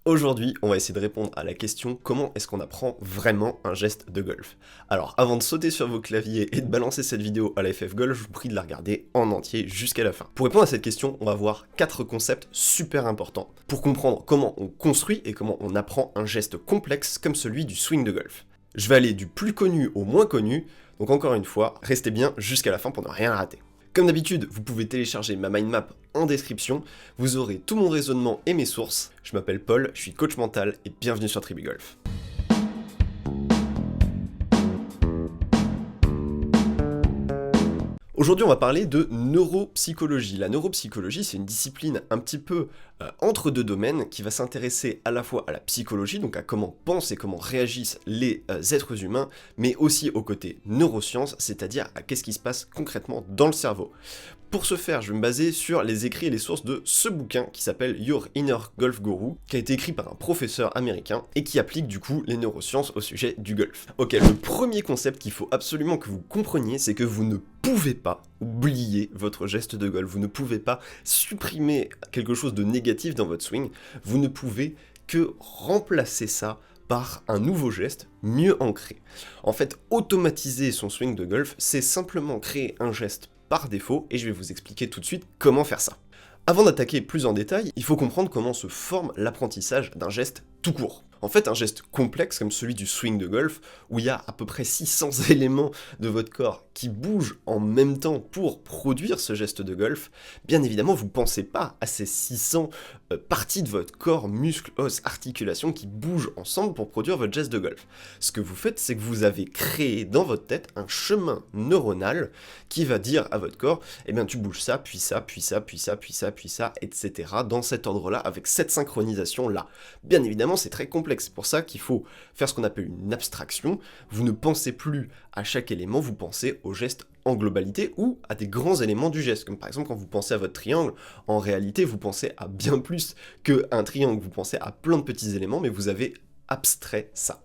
Aujourd'hui, on va essayer de répondre à la question comment est-ce qu'on apprend vraiment un geste de golf. Alors, avant de sauter sur vos claviers et de balancer cette vidéo à la FF Golf, je vous prie de la regarder en entier jusqu'à la fin. Pour répondre à cette question, on va voir 4 concepts super importants pour comprendre comment on construit et comment on apprend un geste complexe comme celui du swing de golf. Je vais aller du plus connu au moins connu, donc encore une fois, restez bien jusqu'à la fin pour ne rien rater. Comme d'habitude, vous pouvez télécharger ma mind map en description, vous aurez tout mon raisonnement et mes sources. Je m'appelle Paul, je suis coach mental et bienvenue sur Tribugolf. Aujourd'hui, on va parler de neuropsychologie. La neuropsychologie, c'est une discipline un petit peu entre deux domaines qui va s'intéresser à la fois à la psychologie, donc à comment pensent et comment réagissent les êtres humains, mais aussi au côté neurosciences, c'est-à-dire à qu'est-ce qui se passe concrètement dans le cerveau. Pour ce faire, je vais me baser sur les écrits et les sources de ce bouquin qui s'appelle Your Inner Golf Guru, qui a été écrit par un professeur américain et qui applique du coup les neurosciences au sujet du golf. Ok, le premier concept qu'il faut absolument que vous compreniez, c'est que vous ne pouvez pas oublier votre geste de golf, vous ne pouvez pas supprimer quelque chose de négatif dans votre swing, vous ne pouvez que remplacer ça par un nouveau geste mieux ancré. En fait, automatiser son swing de golf, c'est simplement créer un geste par défaut, et je vais vous expliquer tout de suite comment faire ça. Avant d'attaquer plus en détail, il faut comprendre comment se forme l'apprentissage d'un geste tout court. En fait, un geste complexe comme celui du swing de golf, où il y a à peu près 600 éléments de votre corps qui bougent en même temps pour produire ce geste de golf, bien évidemment, vous ne pensez pas à ces 600 parties de votre corps, muscles, os, articulations qui bougent ensemble pour produire votre geste de golf. Ce que vous faites, c'est que vous avez créé dans votre tête un chemin neuronal qui va dire à votre corps, eh bien tu bouges ça, puis ça, puis ça, puis ça, puis ça, puis ça, etc. dans cet ordre-là, avec cette synchronisation-là. Bien évidemment, c'est très complexe. C'est pour ça qu'il faut faire ce qu'on appelle une abstraction. Vous ne pensez plus à chaque élément, vous pensez au geste en globalité ou à des grands éléments du geste. Comme par exemple quand vous pensez à votre triangle, en réalité vous pensez à bien plus qu'un triangle, vous pensez à plein de petits éléments, mais vous avez abstrait ça.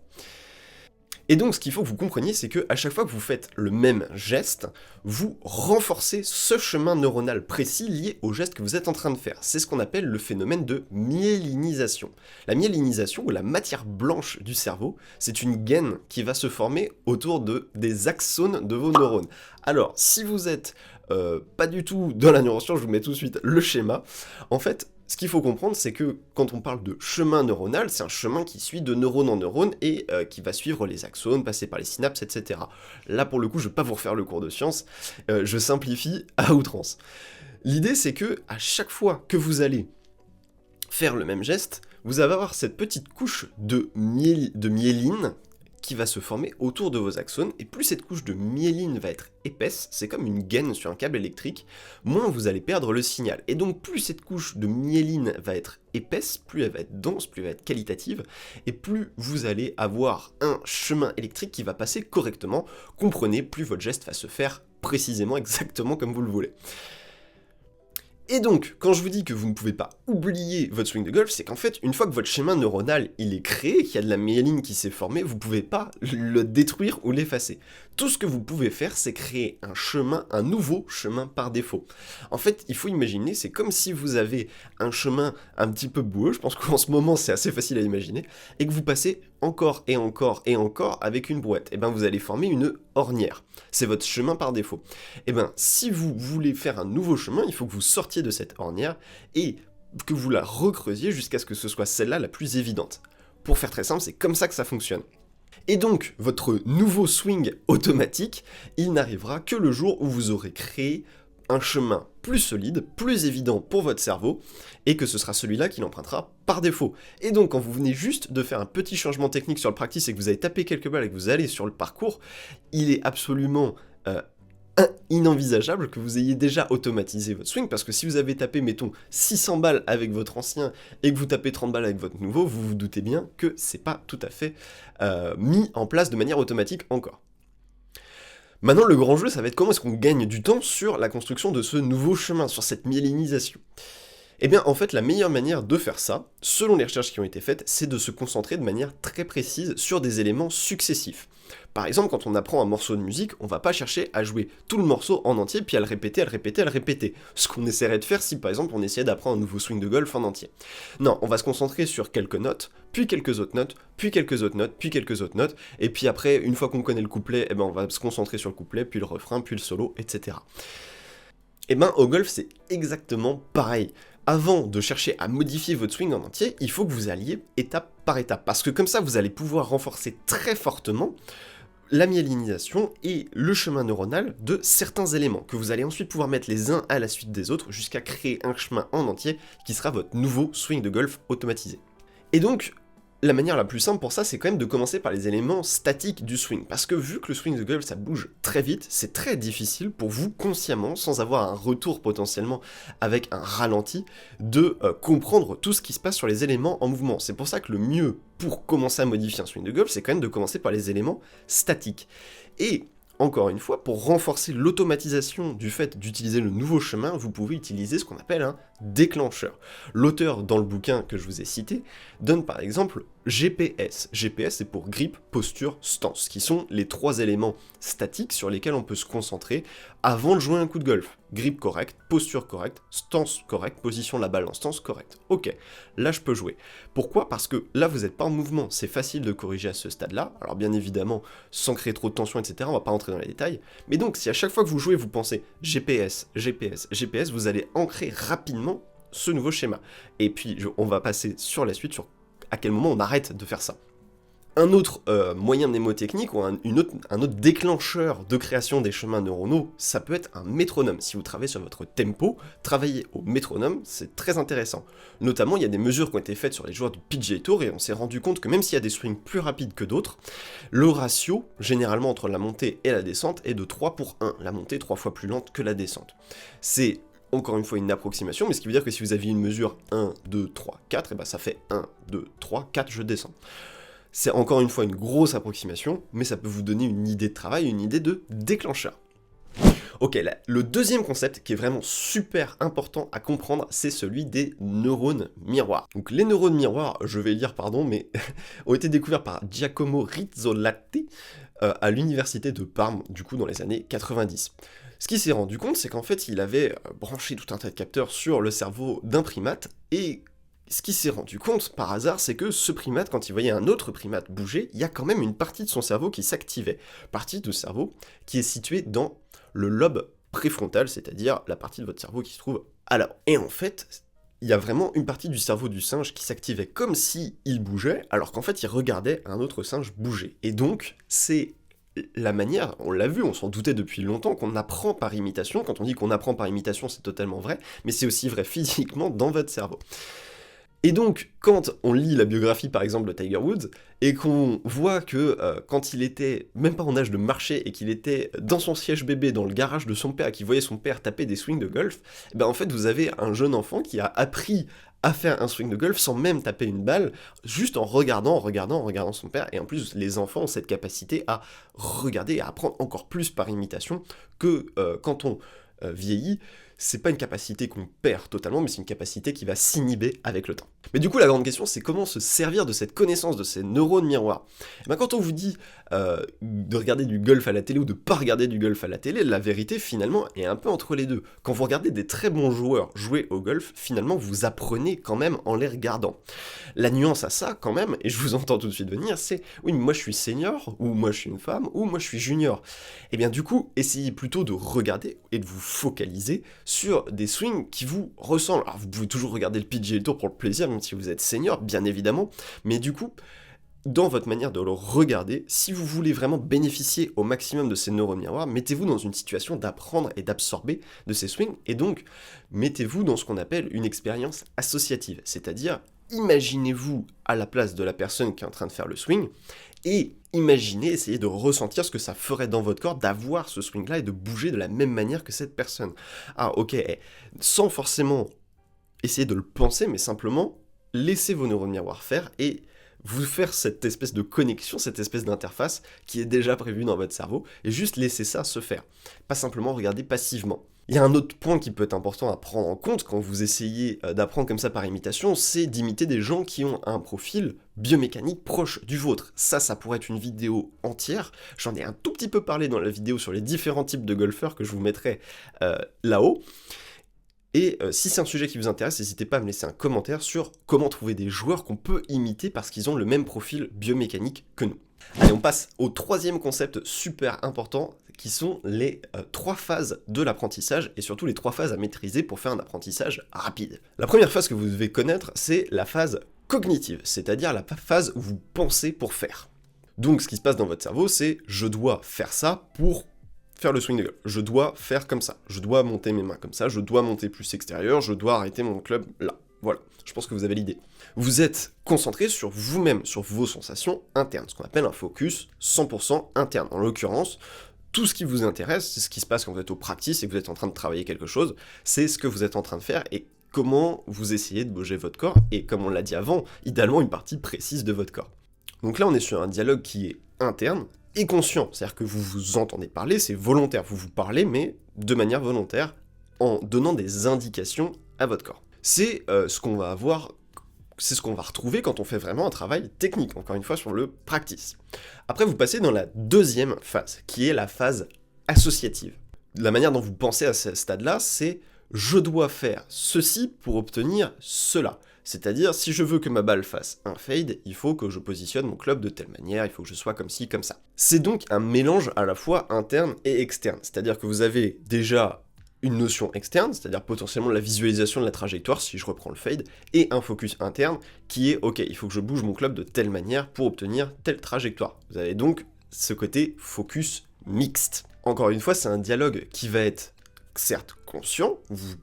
Et donc ce qu'il faut que vous compreniez, c'est que à chaque fois que vous faites le même geste, vous renforcez ce chemin neuronal précis lié au geste que vous êtes en train de faire. C'est ce qu'on appelle le phénomène de myélinisation. La myélinisation, ou la matière blanche du cerveau, c'est une gaine qui va se former autour des axones de vos neurones. Alors, si vous êtes pas du tout dans la neuroscience, je vous mets tout de suite le schéma. En fait, ce qu'il faut comprendre, c'est que quand on parle de chemin neuronal, c'est un chemin qui suit de neurone en neurone et qui va suivre les axones, passer par les synapses, etc. Là, pour le coup, je ne vais pas vous refaire le cours de sciences, je simplifie à outrance. L'idée, c'est que à chaque fois que vous allez faire le même geste, vous allez avoir cette petite couche de myéline qui va se former autour de vos axones, et plus cette couche de myéline va être épaisse, c'est comme une gaine sur un câble électrique, moins vous allez perdre le signal. Et donc plus cette couche de myéline va être épaisse, plus elle va être dense, plus elle va être qualitative, et plus vous allez avoir un chemin électrique qui va passer correctement. Comprenez, plus votre geste va se faire précisément, exactement comme vous le voulez. Et donc, quand je vous dis que vous ne pouvez pas oublier votre swing de golf, c'est qu'en fait, une fois que votre schéma neuronal il est créé, qu'il y a de la myéline qui s'est formée, vous ne pouvez pas le détruire ou l'effacer. Tout ce que vous pouvez faire, c'est créer un nouveau chemin par défaut. En fait, il faut imaginer, c'est comme si vous avez un chemin un petit peu boueux, je pense qu'en ce moment c'est assez facile à imaginer, et que vous passez encore et encore et encore avec une brouette. Et bien vous allez former une ornière. C'est votre chemin par défaut. Et bien si vous voulez faire un nouveau chemin, il faut que vous sortiez de cette ornière et que vous la recreusiez jusqu'à ce que ce soit celle-là la plus évidente. Pour faire très simple, c'est comme ça que ça fonctionne. Et donc, votre nouveau swing automatique, il n'arrivera que le jour où vous aurez créé un chemin plus solide, plus évident pour votre cerveau, et que ce sera celui-là qui l'empruntera par défaut. Et donc, quand vous venez juste de faire un petit changement technique sur le practice et que vous avez tapé quelques balles et que vous allez sur le parcours, il est absolument inenvisageable que vous ayez déjà automatisé votre swing, parce que si vous avez tapé, mettons, 600 balles avec votre ancien et que vous tapez 30 balles avec votre nouveau, vous vous doutez bien que c'est pas tout à fait mis en place de manière automatique encore. Maintenant, le grand jeu, ça va être comment est-ce qu'on gagne du temps sur la construction de ce nouveau chemin, sur cette myélinisation. Eh bien, en fait, la meilleure manière de faire ça, selon les recherches qui ont été faites, c'est de se concentrer de manière très précise sur des éléments successifs. Par exemple, quand on apprend un morceau de musique, on va pas chercher à jouer tout le morceau en entier, puis à le répéter, à le répéter, à le répéter. Ce qu'on essaierait de faire si, par exemple, on essayait d'apprendre un nouveau swing de golf en entier. Non, on va se concentrer sur quelques notes, puis quelques autres notes, puis quelques autres notes, puis quelques autres notes, et puis après, une fois qu'on connaît le couplet, eh ben, on va se concentrer sur le couplet, puis le refrain, puis le solo, etc. Eh ben, au golf, c'est exactement pareil. Avant de chercher à modifier votre swing en entier, il faut que vous alliez étape par étape, parce que comme ça, vous allez pouvoir renforcer très fortement la myélinisation et le chemin neuronal de certains éléments, que vous allez ensuite pouvoir mettre les uns à la suite des autres jusqu'à créer un chemin en entier qui sera votre nouveau swing de golf automatisé. Et donc, la manière la plus simple pour ça, c'est quand même de commencer par les éléments statiques du swing, parce que vu que le swing de golf ça bouge très vite, c'est très difficile pour vous consciemment, sans avoir un retour potentiellement avec un ralenti, de comprendre tout ce qui se passe sur les éléments en mouvement. C'est pour ça que le mieux pour commencer à modifier un swing de golf, c'est quand même de commencer par les éléments statiques. Et encore une fois, pour renforcer l'automatisation du fait d'utiliser le nouveau chemin, vous pouvez utiliser ce qu'on appelle un déclencheur. L'auteur dans le bouquin que je vous ai cité donne par exemple GPS. GPS c'est pour grip, posture, stance, qui sont les trois éléments statiques sur lesquels on peut se concentrer avant de jouer un coup de golf. Grip correct, posture correcte, stance correcte, position de la balle en stance correcte. Ok, là je peux jouer. Pourquoi ? Parce que là vous n'êtes pas en mouvement, c'est facile de corriger à ce stade-là. Alors bien évidemment, sans créer trop de tension, etc., on va pas rentrer dans les détails. Mais donc si à chaque fois que vous jouez, vous pensez GPS, GPS, GPS, vous allez ancrer rapidement ce nouveau schéma. Et puis on va passer sur la suite, sur à quel moment on arrête de faire ça. Un autre moyen mnémotechnique ou un autre déclencheur de création des chemins neuronaux, ça peut être un métronome. Si vous travaillez sur votre tempo, travailler au métronome, c'est très intéressant. Notamment, il y a des mesures qui ont été faites sur les joueurs du PGA Tour et on s'est rendu compte que même s'il y a des swings plus rapides que d'autres, le ratio, généralement entre la montée et la descente, est de 3 pour 1. La montée est 3 fois plus lente que la descente. C'est encore une fois une approximation, mais ce qui veut dire que si vous aviez une mesure 1, 2, 3, 4, et ben ça fait 1, 2, 3, 4, je descends. C'est encore une fois une grosse approximation, mais ça peut vous donner une idée de travail, une idée de déclencheur. Ok, là, le deuxième concept qui est vraiment super important à comprendre, c'est celui des neurones miroirs. Donc les neurones miroirs, je vais lire pardon, mais ont été découverts par Giacomo Rizzolatti à l'université de Parme, du coup dans les années 90. Ce qu'il s'est rendu compte, c'est qu'en fait, il avait branché tout un tas de capteurs sur le cerveau d'un primate, et ce qu'il s'est rendu compte, par hasard, c'est que ce primate, quand il voyait un autre primate bouger, il y a quand même une partie de son cerveau qui s'activait. Partie de cerveau qui est située dans le lobe préfrontal, c'est-à-dire la partie de votre cerveau qui se trouve à l'avant. Et en fait, il y a vraiment une partie du cerveau du singe qui s'activait comme si il bougeait, alors qu'en fait, il regardait un autre singe bouger. Et donc, c'est la manière, on l'a vu, on s'en doutait depuis longtemps, qu'on apprend par imitation. Quand on dit qu'on apprend par imitation, c'est totalement vrai, mais c'est aussi vrai physiquement dans votre cerveau. Et donc, quand on lit la biographie par exemple de Tiger Woods, et qu'on voit que quand il était même pas en âge de marcher, et qu'il était dans son siège bébé, dans le garage de son père, et qu'il voyait son père taper des swings de golf, et ben en fait vous avez un jeune enfant qui a appris à faire un swing de golf sans même taper une balle, juste en regardant son père, et en plus les enfants ont cette capacité à regarder et à apprendre encore plus par imitation que quand on vieillit. C'est pas une capacité qu'on perd totalement, mais c'est une capacité qui va s'inhiber avec le temps. Mais du coup, la grande question, c'est comment se servir de cette connaissance, de ces neurones miroirs. Et ben, quand on vous dit de regarder du golf à la télé ou de pas regarder du golf à la télé, la vérité, finalement, est un peu entre les deux. Quand vous regardez des très bons joueurs jouer au golf, finalement, vous apprenez quand même en les regardant. La nuance à ça, quand même, et je vous entends tout de suite venir, c'est « oui, mais moi je suis senior, ou moi je suis une femme, ou moi je suis junior ». Et bien du coup, essayez plutôt de regarder et de vous focaliser sur des swings qui vous ressemblent. Alors vous pouvez toujours regarder le PGA Tour pour le plaisir, même si vous êtes senior, bien évidemment, mais du coup, dans votre manière de le regarder, si vous voulez vraiment bénéficier au maximum de ces neurones miroirs, mettez-vous dans une situation d'apprendre et d'absorber de ces swings, et donc mettez-vous dans ce qu'on appelle une expérience associative, c'est-à-dire imaginez-vous à la place de la personne qui est en train de faire le swing, et imaginez, essayez de ressentir ce que ça ferait dans votre corps d'avoir ce swing-là et de bouger de la même manière que cette personne. Ah ok, sans forcément essayer de le penser, mais simplement laissez vos neurones miroirs faire et vous faire cette espèce de connexion, cette espèce d'interface qui est déjà prévue dans votre cerveau, et juste laissez ça se faire. Pas simplement regarder passivement. Il y a un autre point qui peut être important à prendre en compte quand vous essayez d'apprendre comme ça par imitation, c'est d'imiter des gens qui ont un profil biomécanique proche du vôtre. Ça pourrait être une vidéo entière. J'en ai un tout petit peu parlé dans la vidéo sur les différents types de golfeurs que je vous mettrai là-haut. Et si c'est un sujet qui vous intéresse, n'hésitez pas à me laisser un commentaire sur comment trouver des joueurs qu'on peut imiter parce qu'ils ont le même profil biomécanique que nous. Allez, on passe au troisième concept super important, qui sont les 3 phases de l'apprentissage, et surtout les 3 phases à maîtriser pour faire un apprentissage rapide. La première phase que vous devez connaître, c'est la phase cognitive, c'est-à-dire la phase où vous pensez pour faire. Donc ce qui se passe dans votre cerveau, c'est « je dois faire ça pour faire le swing de golf, je dois faire comme ça, je dois monter mes mains comme ça, je dois monter plus extérieur, je dois arrêter mon club là ». Voilà, je pense que vous avez l'idée. Vous êtes concentré sur vous-même, sur vos sensations internes, ce qu'on appelle un focus 100% interne. En l'occurrence, tout ce qui vous intéresse, c'est ce qui se passe quand vous êtes au practice et que vous êtes en train de travailler quelque chose, c'est ce que vous êtes en train de faire et comment vous essayez de bouger votre corps, et comme on l'a dit avant, idéalement une partie précise de votre corps. Donc là, on est sur un dialogue qui est interne et conscient, c'est-à-dire que vous vous entendez parler, c'est volontaire, vous vous parlez, mais de manière volontaire, en donnant des indications à votre corps. C'est ce qu'on va retrouver quand on fait vraiment un travail technique, encore une fois sur le practice. Après, vous passez dans la deuxième phase, qui est la phase associative. La manière dont vous pensez à ce stade-là, c'est « je dois faire ceci pour obtenir cela ». C'est-à-dire, si je veux que ma balle fasse un fade, il faut que je positionne mon club de telle manière, il faut que je sois comme ci, comme ça. C'est donc un mélange à la fois interne et externe. C'est-à-dire que vous avez déjà une notion externe, c'est-à-dire potentiellement la visualisation de la trajectoire, si je reprends le fade, et un focus interne qui est « ok, il faut que je bouge mon club de telle manière pour obtenir telle trajectoire ». Vous avez donc ce côté focus mixte. Encore une fois, c'est un dialogue qui va être certes conscient, vous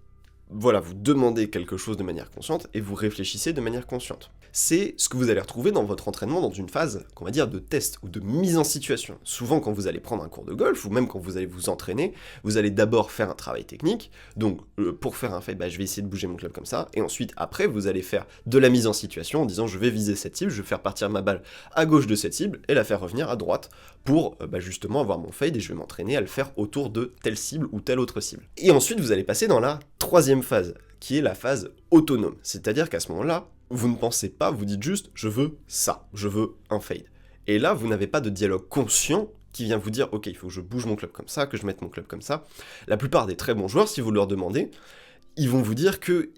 demandez quelque chose de manière consciente et vous réfléchissez de manière consciente. C'est ce que vous allez retrouver dans votre entraînement dans une phase, qu'on va dire, de test ou de mise en situation. Souvent, quand vous allez prendre un cours de golf, ou même quand vous allez vous entraîner, vous allez d'abord faire un travail technique. Donc, pour faire un fade, je vais essayer de bouger mon club comme ça. Et ensuite, après, vous allez faire de la mise en situation en disant, je vais viser cette cible, je vais faire partir ma balle à gauche de cette cible et la faire revenir à droite pour justement avoir mon fade et je vais m'entraîner à le faire autour de telle cible ou telle autre cible. Et ensuite, vous allez passer dans la troisième phase, qui est la phase autonome. C'est-à-dire qu'à ce moment-là, vous ne pensez pas, vous dites juste « je veux ça, je veux un fade ». Et là, vous n'avez pas de dialogue conscient qui vient vous dire « ok, il faut que je bouge mon club comme ça, que je mette mon club comme ça ». La plupart des très bons joueurs, si vous leur demandez, ils vont vous dire qu'ils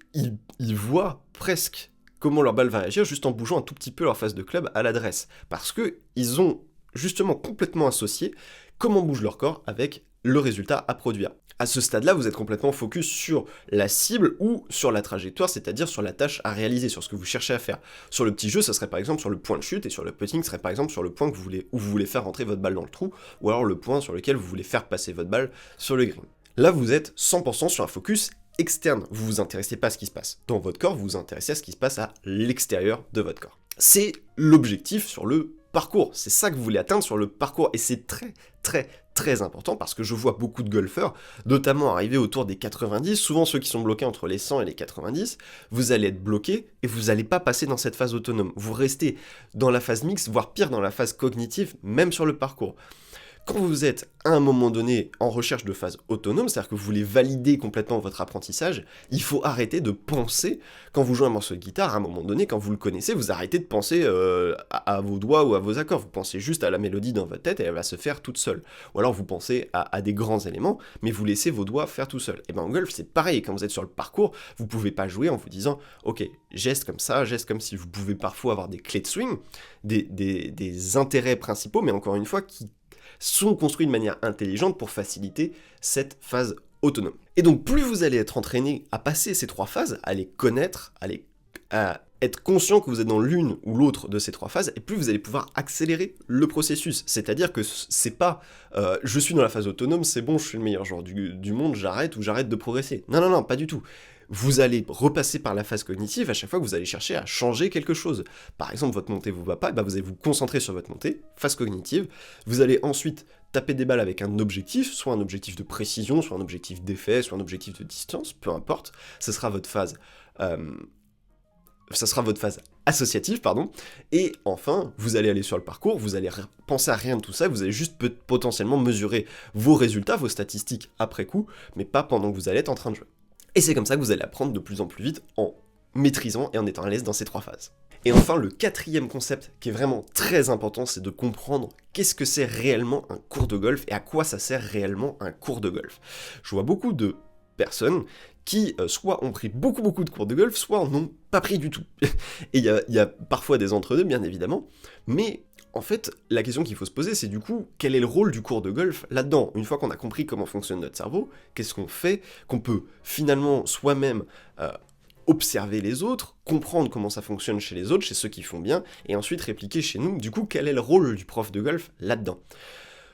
voient presque comment leur balle va réagir juste en bougeant un tout petit peu leur face de club à l'adresse. Parce qu'ils ont justement complètement associé comment bouge leur corps avec le résultat à produire. À ce stade-là, vous êtes complètement focus sur la cible ou sur la trajectoire, c'est-à-dire sur la tâche à réaliser, sur ce que vous cherchez à faire. Sur le petit jeu, ça serait par exemple sur le point de chute, et sur le putting, ça serait par exemple sur le point où vous voulez faire rentrer votre balle dans le trou, ou alors le point sur lequel vous voulez faire passer votre balle sur le green. Là, vous êtes 100% sur un focus externe. Vous vous intéressez pas à ce qui se passe dans votre corps, vous vous intéressez à ce qui se passe à l'extérieur de votre corps. C'est l'objectif sur le parcours, c'est ça que vous voulez atteindre sur le parcours, et c'est très important parce que je vois beaucoup de golfeurs, notamment arriver autour des 90, souvent ceux qui sont bloqués entre les 100 et les 90, vous allez être bloqué et vous n'allez pas passer dans cette phase autonome, vous restez dans la phase mixte, voire pire dans la phase cognitive, même sur le parcours. Quand vous êtes à un moment donné en recherche de phase autonome, c'est-à-dire que vous voulez valider complètement votre apprentissage, il faut arrêter de penser, quand vous jouez un morceau de guitare, à un moment donné, quand vous le connaissez, vous arrêtez de penser à vos doigts ou à vos accords, vous pensez juste à la mélodie dans votre tête et elle va se faire toute seule. Ou alors vous pensez à des grands éléments, mais vous laissez vos doigts faire tout seul. Et bien en golf, c'est pareil, quand vous êtes sur le parcours, vous pouvez pas jouer en vous disant, ok, geste comme ça, geste comme si. Vous pouvez parfois avoir des clés de swing, des intérêts principaux, mais encore une fois, qui sont construits de manière intelligente pour faciliter cette phase autonome. Et donc plus vous allez être entraîné à passer ces 3 phases, à les connaître, à être conscient que vous êtes dans l'une ou l'autre de ces 3 phases, et plus vous allez pouvoir accélérer le processus. C'est-à-dire que c'est pas je suis dans la phase autonome, c'est bon, je suis le meilleur joueur du monde, j'arrête ou j'arrête de progresser. Non, pas du tout. Vous allez repasser par la phase cognitive à chaque fois que vous allez chercher à changer quelque chose. Par exemple, votre montée vous va pas, vous allez vous concentrer sur votre montée, phase cognitive. Vous allez ensuite taper des balles avec un objectif, soit un objectif de précision, soit un objectif d'effet, soit un objectif de distance, peu importe. Ce sera votre phase associative, pardon, et enfin, vous allez aller sur le parcours, vous allez penser à rien de tout ça, vous allez juste potentiellement mesurer vos résultats, vos statistiques après coup, mais pas pendant que vous allez être en train de jouer. Et c'est comme ça que vous allez apprendre de plus en plus vite en maîtrisant et en étant à l'aise dans ces 3 phases. Et enfin, le 4e concept qui est vraiment très important, c'est de comprendre qu'est-ce que c'est réellement un cours de golf et à quoi ça sert réellement un cours de golf. Je vois beaucoup de personnes qui soit ont pris beaucoup de cours de golf, soit en ont pas pris du tout. Et il y a parfois des entre-deux, bien évidemment, mais en fait, la question qu'il faut se poser, c'est du coup, quel est le rôle du cours de golf là-dedans? Une fois qu'on a compris comment fonctionne notre cerveau, qu'est-ce qu'on fait, qu'on peut finalement soi-même observer les autres, comprendre comment ça fonctionne chez les autres, chez ceux qui font bien, et ensuite répliquer chez nous, du coup, quel est le rôle du prof de golf là-dedans?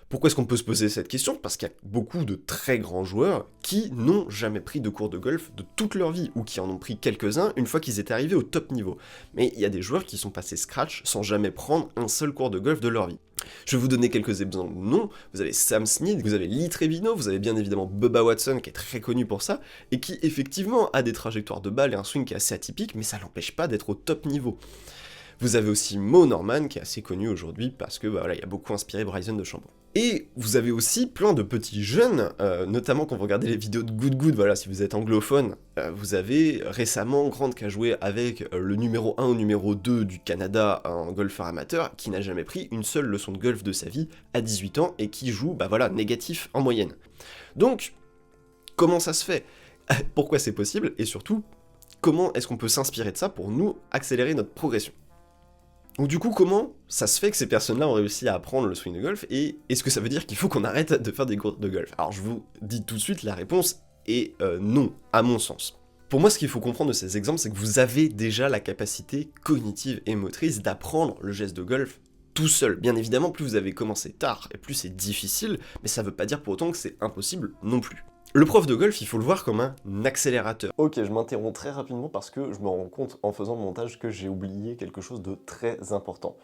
Pourquoi est-ce qu'on peut se poser cette question? Parce qu'il y a beaucoup de très grands joueurs qui n'ont jamais pris de cours de golf de toute leur vie, ou qui en ont pris quelques-uns une fois qu'ils étaient arrivés au top niveau. Mais il y a des joueurs qui sont passés scratch sans jamais prendre un seul cours de golf de leur vie. Je vais vous donner quelques exemples de noms. Vous avez Sam Snead, vous avez Lee Trevino, vous avez bien évidemment Bubba Watson qui est très connu pour ça, et qui effectivement a des trajectoires de balles et un swing qui est assez atypique, mais ça l'empêche pas d'être au top niveau. Vous avez aussi Mo Norman qui est assez connu aujourd'hui parce que voilà, il a beaucoup inspiré Bryson DeChambeau. Et vous avez aussi plein de petits jeunes, notamment quand vous regardez les vidéos de Good Good, voilà, si vous êtes anglophone, vous avez récemment Grant qui a joué avec le numéro 1 ou numéro 2 du Canada, un golfeur amateur, qui n'a jamais pris une seule leçon de golf de sa vie à 18 ans et qui joue, bah voilà, négatif en moyenne. Donc, comment ça se fait? Pourquoi c'est possible? Et surtout, comment est-ce qu'on peut s'inspirer de ça pour nous accélérer notre progression? Donc du coup, comment ça se fait que ces personnes-là ont réussi à apprendre le swing de golf, et est-ce que ça veut dire qu'il faut qu'on arrête de faire des cours de golf? Alors je vous dis tout de suite, la réponse est non, à mon sens. Pour moi, ce qu'il faut comprendre de ces exemples, c'est que vous avez déjà la capacité cognitive et motrice d'apprendre le geste de golf tout seul. Bien évidemment, plus vous avez commencé tard, et plus c'est difficile, mais ça veut pas dire pour autant que c'est impossible non plus. Le prof de golf, il faut le voir comme un accélérateur. Ok, je m'interromps très rapidement parce que je me rends compte en faisant le montage que j'ai oublié quelque chose de très important.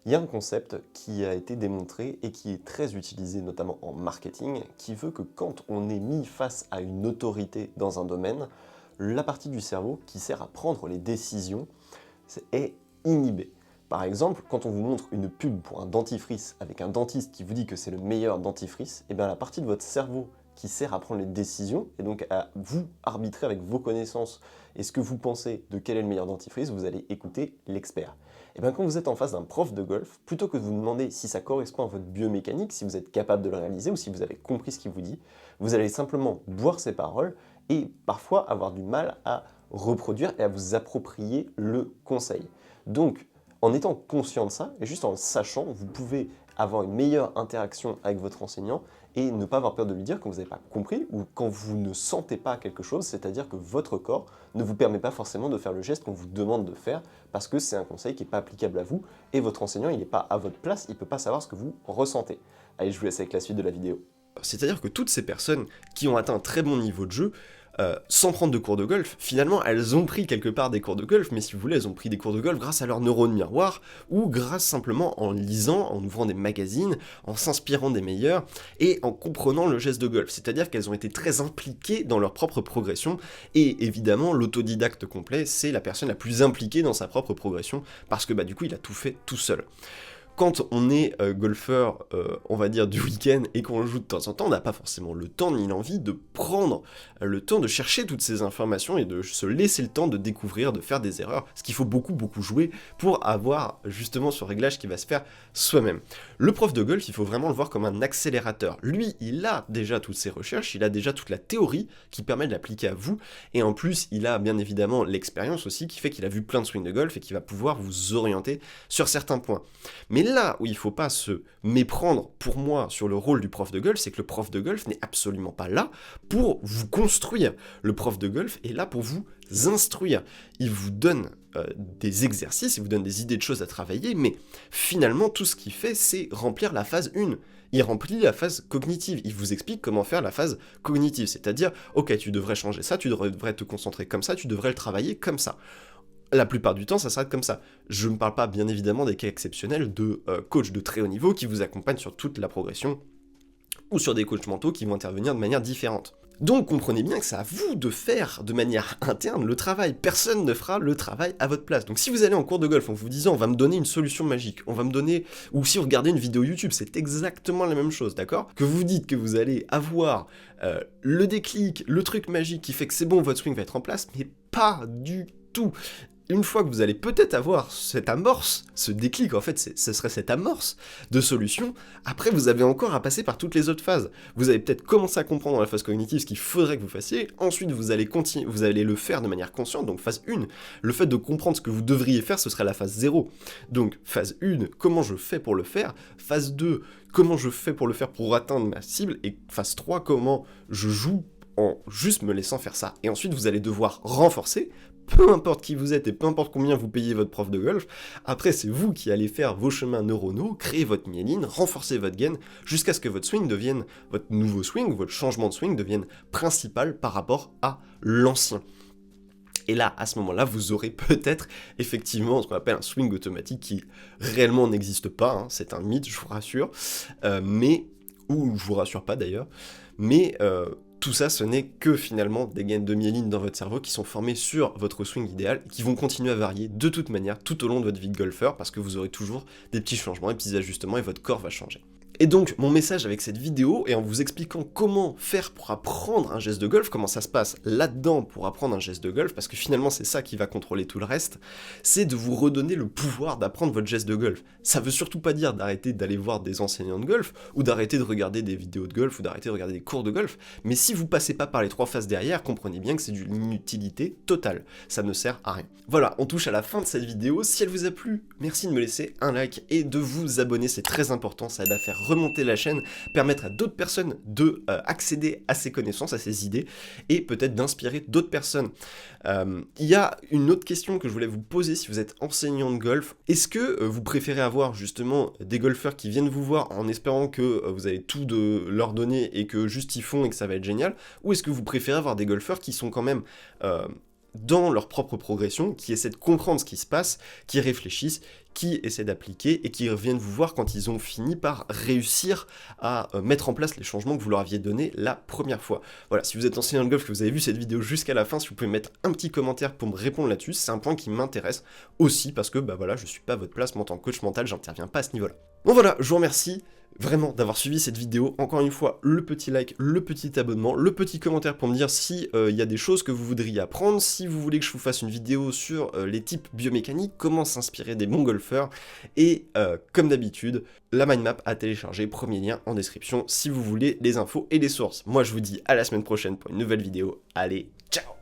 Il y a un concept qui a été démontré et qui est très utilisé notamment en marketing, qui veut que quand on est mis face à une autorité dans un domaine, la partie du cerveau qui sert à prendre les décisions est inhibée. Par exemple, quand on vous montre une pub pour un dentifrice avec un dentiste qui vous dit que c'est le meilleur dentifrice, et bien la partie de votre cerveau qui sert à prendre les décisions, et donc à vous arbitrer avec vos connaissances et ce que vous pensez de quel est le meilleur dentifrice, vous allez écouter l'expert. Et bien quand vous êtes en face d'un prof de golf, plutôt que de vous demander si ça correspond à votre biomécanique, si vous êtes capable de le réaliser ou si vous avez compris ce qu'il vous dit, vous allez simplement boire ses paroles et parfois avoir du mal à reproduire et à vous approprier le conseil. Donc, en étant conscient de ça, et juste en le sachant, vous pouvez avoir une meilleure interaction avec votre enseignant et ne pas avoir peur de lui dire quand vous n'avez pas compris ou quand vous ne sentez pas quelque chose, c'est-à-dire que votre corps ne vous permet pas forcément de faire le geste qu'on vous demande de faire parce que c'est un conseil qui n'est pas applicable à vous et votre enseignant il n'est pas à votre place, il ne peut pas savoir ce que vous ressentez. Allez, je vous laisse avec la suite de la vidéo. C'est-à-dire que toutes ces personnes qui ont atteint un très bon niveau de jeu, sans prendre de cours de golf, finalement elles ont pris quelque part des cours de golf, mais si vous voulez, elles ont pris des cours de golf grâce à leurs neurones miroirs, ou grâce simplement en lisant, en ouvrant des magazines, en s'inspirant des meilleurs, et en comprenant le geste de golf. C'est-à-dire qu'elles ont été très impliquées dans leur propre progression, et évidemment, l'autodidacte complet, c'est la personne la plus impliquée dans sa propre progression, parce que bah du coup, il a tout fait tout seul. Quand on est golfeur, on va dire, du week-end et qu'on joue de temps en temps, on n'a pas forcément le temps ni l'envie de prendre le temps de chercher toutes ces informations et de se laisser le temps de découvrir, de faire des erreurs, parce qu'il faut beaucoup jouer pour avoir justement ce réglage qui va se faire soi-même. Le prof de golf, il faut vraiment le voir comme un accélérateur. Lui, il a déjà toutes ses recherches, il a déjà toute la théorie qui permet de l'appliquer à vous, et en plus, il a bien évidemment l'expérience aussi qui fait qu'il a vu plein de swings de golf et qui va pouvoir vous orienter sur certains points. Mais là où il ne faut pas se méprendre, pour moi, sur le rôle du prof de golf, c'est que le prof de golf n'est absolument pas là pour vous construire. Le prof de golf est là pour vous instruire. Il vous donne des exercices, il vous donne des idées de choses à travailler, mais finalement, tout ce qu'il fait, c'est remplir la phase 1. Il remplit la phase cognitive, il vous explique comment faire la phase cognitive, c'est-à-dire, ok, tu devrais changer ça, tu devrais te concentrer comme ça, tu devrais le travailler comme ça. La plupart du temps, ça s'arrête comme ça. Je ne parle pas bien évidemment des cas exceptionnels de coachs de très haut niveau qui vous accompagnent sur toute la progression, ou sur des coachs mentaux qui vont intervenir de manière différente. Donc comprenez bien que c'est à vous de faire de manière interne le travail. Personne ne fera le travail à votre place. Donc si vous allez en cours de golf en vous disant on va me donner une solution magique, on va me donner, ou si vous regardez une vidéo YouTube, c'est exactement la même chose, d'accord? Que vous dites que vous allez avoir le déclic, le truc magique qui fait que c'est bon, votre swing va être en place, mais pas du tout. Une fois que vous allez peut-être avoir cette amorce, ce déclic, en fait, ce serait cette amorce de solution, après vous avez encore à passer par toutes les autres phases. Vous allez peut-être commencer à comprendre dans la phase cognitive ce qu'il faudrait que vous fassiez, ensuite vous allez le faire de manière consciente, donc phase 1, le fait de comprendre ce que vous devriez faire, ce serait la phase 0. Donc phase 1, comment je fais pour le faire, phase 2, comment je fais pour le faire pour atteindre ma cible, et phase 3, comment je joue en juste me laissant faire ça. Et ensuite vous allez devoir renforcer, peu importe qui vous êtes et peu importe combien vous payez votre prof de golf, après c'est vous qui allez faire vos chemins neuronaux, créer votre myéline, renforcer votre gaine, jusqu'à ce que votre swing devienne, votre nouveau swing, votre changement de swing devienne principal par rapport à l'ancien. Et là, à ce moment-là, vous aurez peut-être effectivement ce qu'on appelle un swing automatique qui réellement n'existe pas, hein, c'est un mythe, je vous rassure, ou je vous rassure pas d'ailleurs, mais tout ça, ce n'est que finalement des gaines de myéline dans votre cerveau qui sont formées sur votre swing idéal, qui vont continuer à varier de toute manière tout au long de votre vie de golfeur, parce que vous aurez toujours des petits changements, des petits ajustements, et votre corps va changer. Et donc, mon message avec cette vidéo, et en vous expliquant comment faire pour apprendre un geste de golf, comment ça se passe là-dedans pour apprendre un geste de golf, parce que finalement c'est ça qui va contrôler tout le reste, c'est de vous redonner le pouvoir d'apprendre votre geste de golf. Ça veut surtout pas dire d'arrêter d'aller voir des enseignants de golf, ou d'arrêter de regarder des vidéos de golf, ou d'arrêter de regarder des cours de golf, mais si vous passez pas par les 3 phases derrière, comprenez bien que c'est d'une inutilité totale. Ça ne sert à rien. Voilà, on touche à la fin de cette vidéo. Si elle vous a plu, merci de me laisser un like et de vous abonner, c'est très important, ça aide à faire remonter la chaîne, permettre à d'autres personnes de accéder à ces connaissances, à ces idées, et peut-être d'inspirer d'autres personnes. Il y a une autre question que je voulais vous poser si vous êtes enseignant de golf. Est-ce que vous préférez avoir justement des golfeurs qui viennent vous voir en espérant que vous allez tout leur donner et que juste ils font et que ça va être génial, ou est-ce que vous préférez avoir des golfeurs qui sont quand même dans leur propre progression, qui essaient de comprendre ce qui se passe, qui réfléchissent, qui essaient d'appliquer et qui reviennent vous voir quand ils ont fini par réussir à mettre en place les changements que vous leur aviez donnés la première fois. Voilà, si vous êtes enseignant de golf, que vous avez vu cette vidéo jusqu'à la fin, si vous pouvez mettre un petit commentaire pour me répondre là-dessus, c'est un point qui m'intéresse aussi parce que bah voilà, je suis pas à votre place, moi en tant que coach mental, j'interviens pas à ce niveau-là. Bon voilà, je vous remercie vraiment d'avoir suivi cette vidéo. Encore une fois, le petit like, le petit abonnement, le petit commentaire pour me dire si y a des choses que vous voudriez apprendre, si vous voulez que je vous fasse une vidéo sur les types biomécaniques, comment s'inspirer des bons golfeurs, et comme d'habitude, la mind map à télécharger, premier lien en description si vous voulez les infos et les sources. Moi je vous dis à la semaine prochaine pour une nouvelle vidéo. Allez, ciao!